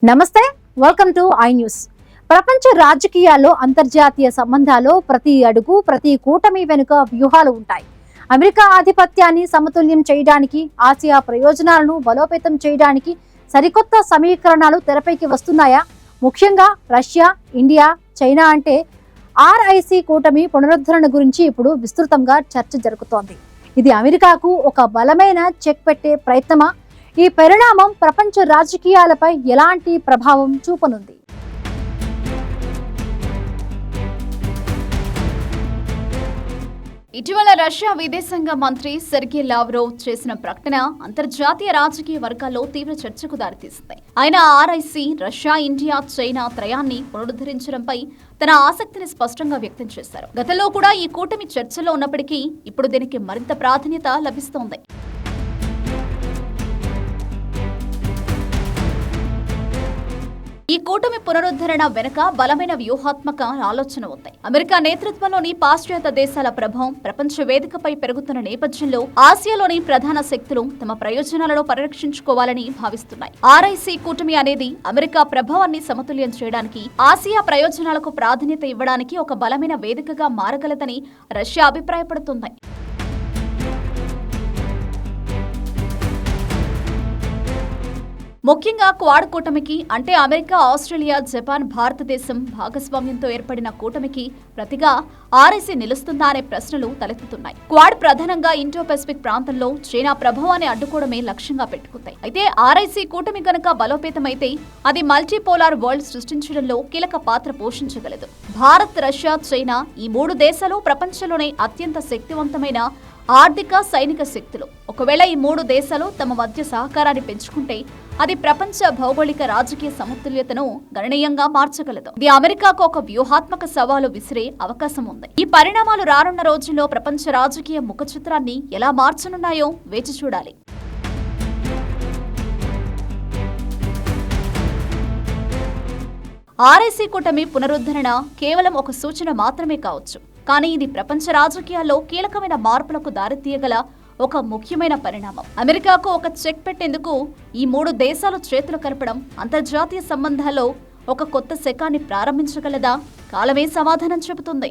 నమస్తే, welcome to I news. ప్రపంచ రాజకీయాల్లో అంతర్జాతీయ సంబంధాల్లో ప్రతి అడుగు, ప్రతి కూటమి వెనుక వ్యూహాలు ఉంటాయి. అమెరికా ఆధిపత్యాన్ని సమతుల్యం చేయడానికి, ఆసియా ప్రయోజనాలను బలోపేతం చేయడానికి సరికొత్త సమీకరణాలు తెరపైకి వస్తున్నాయా? ముఖ్యంగా రష్యా, ఇండియా, చైనా అంటే ఆర్ఐసి కూటమి పునరుద్ధరణ గురించి ఇప్పుడు విస్తృతంగా చర్చ జరుగుతోంది. ఇది అమెరికాకు ఒక బలమైన చెక్ పెట్టే ప్రయత్నమా? ఈ పరిణామం ప్రపంచ రాజకీయాలపై ఎలాంటి ప్రభావం చూపనుంది? ఇటీవల రష్యా విదేశాంగ మంత్రి సెర్గీ లావ్రోవ్ చేసిన ప్రకటన అంతర్జాతీయ రాజకీయ వర్గాల్లో తీవ్ర చర్చకు దారితీసింది. ఆయన ఆర్ఐసి, రష్యా, ఇండియా, చైనా త్రయాన్ని పునరుద్ధరించడంపై తన ఆసక్తిని స్పష్టంగా వ్యక్తం చేశారు. గతంలో కూడా ఈ కూటమి చర్చలో ఉన్నప్పటికీ ఇప్పుడు దీనికి మరింత ప్రాధాన్యత లభిస్తోంది. ఈ కూటమి పునరుద్ధరణ వెనుక బలమైన వ్యూహాత్మక ఆలోచన ఉంది. అమెరికా నేతృత్వంలోని పాశ్చాత్య దేశాల ప్రభావం ప్రపంచ వేదికపై పెరుగుతున్న నేపథ్యంలో ఆసియాలోని ప్రధాన శక్తులు తమ ప్రయోజనాలను పరిరక్షించుకోవాలని భావిస్తున్నాయి. ఆర్ఐసి కూటమి అనేది అమెరికా ప్రభావాన్ని సమతుల్యం చేయడానికి, ఆసియా ప్రయోజనాలకు ప్రాధాన్యత ఇవ్వడానికి ఒక బలమైన వేదికగా మారగలదని రష్యా అభిప్రాయపడుతుంది. ముఖ్యంగా క్వాడ్ కూటమికి, అంటే అమెరికా, ఆస్ట్రేలియా, జపాన్, భారతదేశం భాగస్వామ్యంతో ఏర్పడిన కూటమికి ప్రతిగా ఆర్ఐసి నిలుస్తుందా అనే ప్రశ్నలు తలెత్తుతున్నాయి. క్వాడ్ ప్రధానంగా ఇండో పెసిఫిక్ ప్రాంతంలో చైనా ప్రభావాన్ని అడ్డుకోవడమే లక్ష్యంగా పెట్టుకుంది. అయితే ఆర్ఐసి కూటమి కనుక బలోపేతమైతే అది మల్టీపోలార్ వరల్డ్ సృష్టించడంలో కీలక పాత్ర పోషించగలదు. భారత్, రష్యా, చైనా ఈ మూడు దేశాలు ప్రపంచంలోనే అత్యంత శక్తివంతమైన ఆర్థిక, సైనిక శక్తులు. ఒకవేళ ఈ మూడు దేశాలు తమ మధ్య సహకారాన్ని పెంచుకుంటే అది ప్రపంచ భౌగోళిక రాజకీయ సమతుల్యతను గణనీయంగా మార్చగలదు. ఇది అమెరికాకు ఒక వ్యూహాత్మక సవాలు విసిరే అవకాశం ఉంది. ఈ పరిణామాలు రానున్న రోజుల్లో ప్రపంచ రాజకీయ ముఖ చిత్రాన్ని ఎలా మార్చనున్నాయో వేచి చూడాలి. ఆర్ఐసి కూటమి పునరుద్ధరణ కేవలం ఒక సూచన మాత్రమే కావచ్చు, కానీ ఇది ప్రపంచ రాజకీయాల్లో కీలకమైన మార్పులకు దారితీయగల ఒక ముఖ్యమైన పరిణామం. అమెరికాకు ఒక చెక్ పెట్టేందుకు ఈ మూడు దేశాలు చేతులు కలపడం అంతర్జాతీయ సంబంధాల్లో ఒక కొత్త శకాన్ని ప్రారంభించగలదా? కాలమే సమాధానం చెబుతుంది.